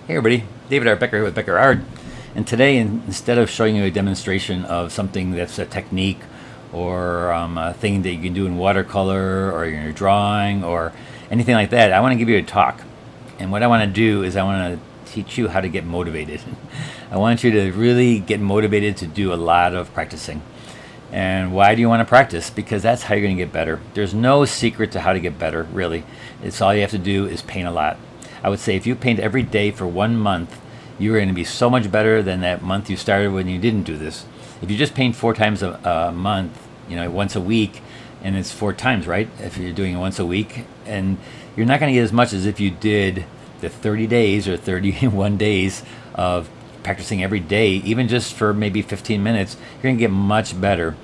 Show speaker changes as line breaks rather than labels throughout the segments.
Hey everybody, David R. Becker here with Becker Art. And today, instead of showing you a demonstration of something that's a technique or a thing that you can do in watercolor or in your drawing or anything like that, I want to give you a talk. And what I want to do is I want to teach you how to get motivated. I want you to really get motivated to do a lot of practicing. And why do you want to practice? Because that's how you're going to get better. There's no secret to how to get better, really. It's all you have to do is paint a lot. I would say if you paint every day for 1 month, you're going to be so much better than that month you started when you didn't do this. If you just paint 4 times a month, once a week, and it's 4 times, right? If you're doing it once a week, and you're not going to get as much as if you did the 30 days or 31 days of practicing every day, even just for maybe 15 minutes, you're going to get much better.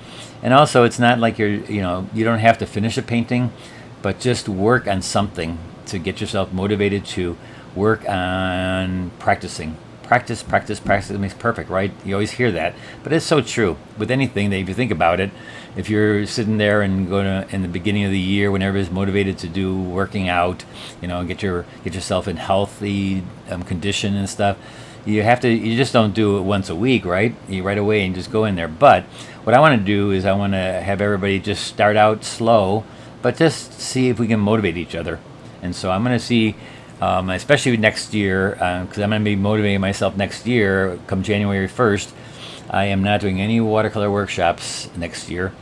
And also, it's not like you don't have to finish a painting, but just work on something to get yourself motivated to work on practicing. Practice makes perfect, right? You always hear that, but it's so true with anything that if you think about it, if you're sitting there and in the beginning of the year when everybody's motivated to do working out, get yourself in healthy condition and stuff, you just don't do it once a week, right? You right away and just go in there. But what I want to do is I want to have everybody just start out slow, but just see if we can motivate each other. And so I'm going to see, especially next year, because I'm going to be motivating myself next year, come January 1st. I am not doing any watercolor workshops next year,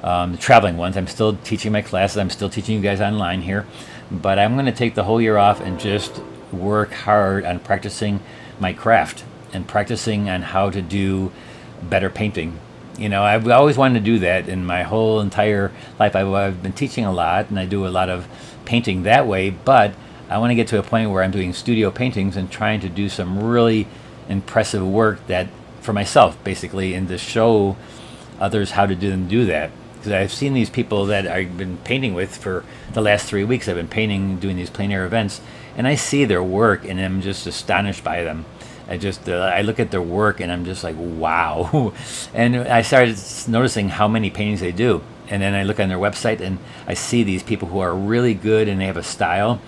the traveling ones. I'm still teaching my classes. I'm still teaching you guys online here. But I'm going to take the whole year off and just work hard on practicing my craft and practicing on how to do better painting. I've always wanted to do that in my whole entire life. I've been teaching a lot, and I do a lot of painting that way, but I want to get to a point where I'm doing studio paintings and trying to do some really impressive work that for myself, basically, and to show others how to do that. Because I've seen these people that I've been painting with for the last 3 weeks. I've been painting, doing these plein air events, and I see their work, and I'm just astonished by them. I look at their work, and I'm just like, wow. And I started noticing how many paintings they do. And then I look on their website, and I see these people who are really good, and they have a style.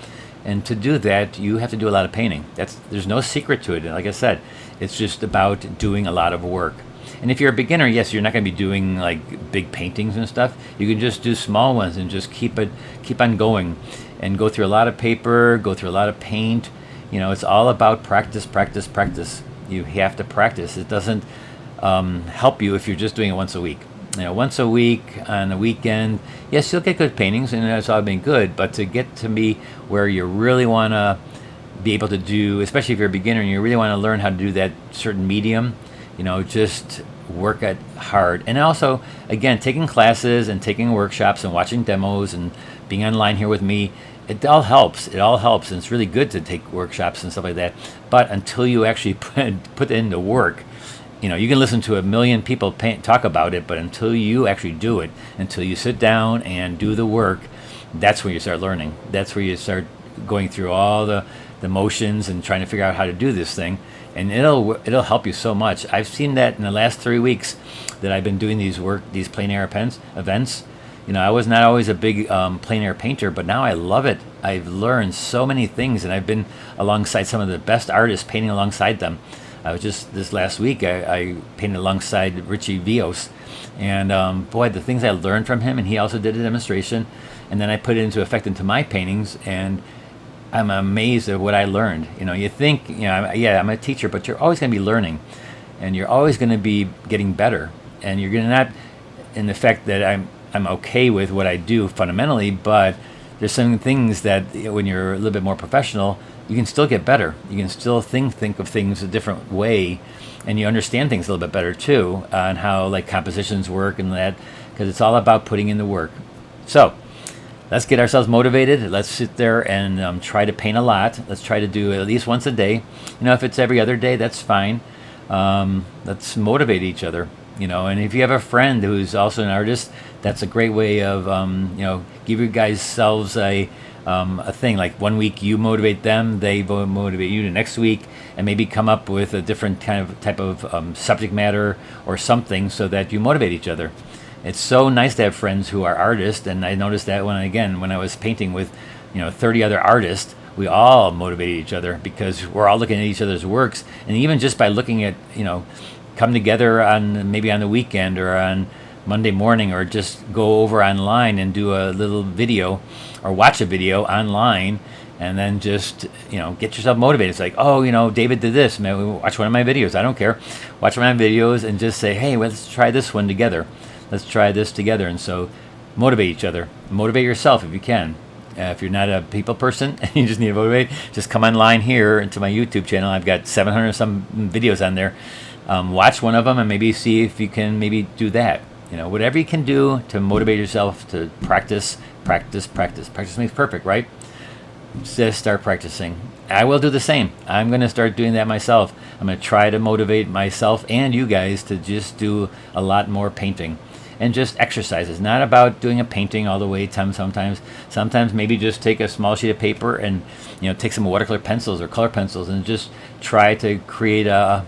And to do that, you have to do a lot of painting. There's no secret to it. And like I said, it's just about doing a lot of work. And if you're a beginner, yes, you're not going to be doing like big paintings and stuff. You can just do small ones and just keep on going, and go through a lot of paper, go through a lot of paint. It's all about practice. You have to practice. It doesn't help you if you're just doing it once a week. Once a week on the weekend, yes, you'll get good paintings, and that's all been good. But to get to be where you really want to be able to do, especially if you're a beginner and you really want to learn how to do that certain medium, just work at hard. And also, again, taking classes and taking workshops and watching demos and being online here with me, it all helps. It all helps, and it's really good to take workshops and stuff like that. But until you actually put in the work, you can listen to a million people talk about it, but until you actually do it, until you sit down and do the work, that's where you start learning. That's where you start going through all the motions and trying to figure out how to do this thing. And it'll help you so much. I've seen that in the last 3 weeks that I've been doing these plein air events. I was not always a big plein air painter, but now I love it. I've learned so many things, and I've been alongside some of the best artists, painting alongside them. I was just this last week, I painted alongside Richie Vios, and boy, the things I learned from him, and he also did a demonstration, and then I put it into effect into my paintings, and I'm amazed at what I learned. You think, I'm a teacher, but you're always going to be learning, and you're always going to be getting better, and you're going to not, in the fact that I'm okay with what I do fundamentally, but there's some things that when you're a little bit more professional, you can still get better. You can still think of things a different way, and you understand things a little bit better too, on how like compositions work and that, because it's all about putting in the work. So let's get ourselves motivated. Let's sit there and try to paint a lot. Let's try to do at least once a day. If it's every other day, that's fine. Let's motivate each other. And if you have a friend who's also an artist, that's a great way of give you guys selves a thing. Like 1 week you motivate them, they motivate you the next week, and maybe come up with a different type of subject matter or something so that you motivate each other. It's so nice to have friends who are artists, and I noticed that when I was painting with 30 other artists, we all motivate each other because we're all looking at each other's works. And even just by looking at, come together on maybe on the weekend or on Monday morning, or just go over online and do a little video or watch a video online, and then just get yourself motivated. It's like, oh, David did this, man, watch one of my videos. I don't care, watch one of my videos and just say, hey, let's try this one together, let's try this together. And so motivate each other, motivate yourself if you can. If you're not a people person and you just need to motivate, just come online here into my YouTube channel. I've got 700 some videos on there. Watch one of them and maybe see if you can maybe do that. Whatever you can do to motivate yourself to practice. Practice makes perfect, right? Just start practicing. I will do the same. I'm going to start doing that myself. I'm going to try to motivate myself and you guys to just do a lot more painting and just exercises. Not about doing a painting all the way. Sometimes maybe just take a small sheet of paper and take some watercolor pencils or color pencils and just try to create a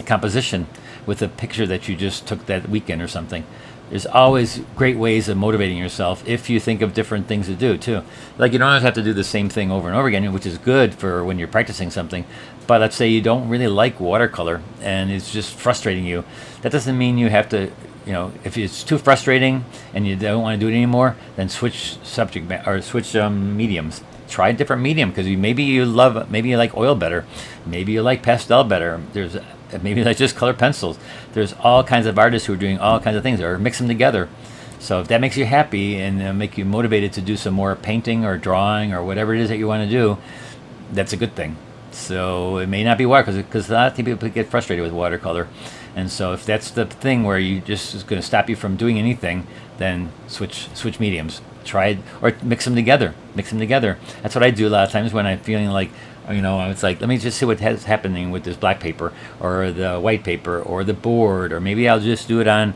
composition with a picture that you just took that weekend or something. There's always great ways of motivating yourself if you think of different things to do too. Like, you don't always have to do the same thing over and over again, which is good for when you're practicing something. But let's say you don't really like watercolor and it's just frustrating you. That doesn't mean you have to, if it's too frustrating and you don't want to do it anymore, then switch switch mediums. Try a different medium, because maybe you like oil better, maybe you like pastel better. Maybe like just color pencils. There's all kinds of artists who are doing all kinds of things, or mix them together. So if that makes you happy and make you motivated to do some more painting or drawing or whatever it is that you want to do, that's a good thing. So it may not be watercolor, because a lot of people get frustrated with watercolor. And so if that's the thing where you just is going to stop you from doing anything, then switch mediums. Try it, or mix them together. That's what I do a lot of times when I'm feeling like, it's like, let me just see what has happening with this black paper or the white paper or the board, or maybe I'll just do it on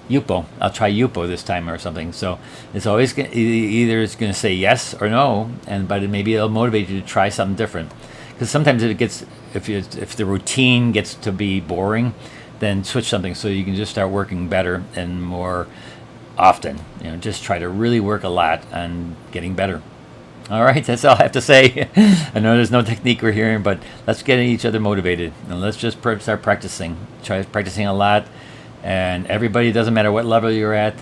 Yupo. I'll try Yupo this time or something. So it's always either it's going to say yes or no, but maybe it'll motivate you to try something different. Because sometimes it gets, if the routine gets to be boring, then switch something so you can just start working better and more often. Just try to really work a lot on getting better. All right, that's all I have to say. I know there's no technique we're hearing, but let's get each other motivated and let's just start practicing. Try practicing a lot, and everybody, doesn't matter what level you're at,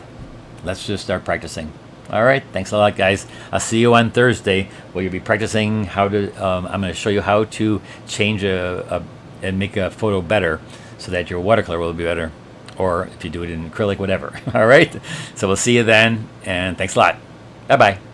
let's just start practicing. All right, thanks a lot, guys. I'll see you on Thursday where you'll be practicing how to. I'm going to show you how to change and make a photo better, so that your watercolor will be better, or if you do it in acrylic, whatever. All right, so we'll see you then, and thanks a lot. Bye bye.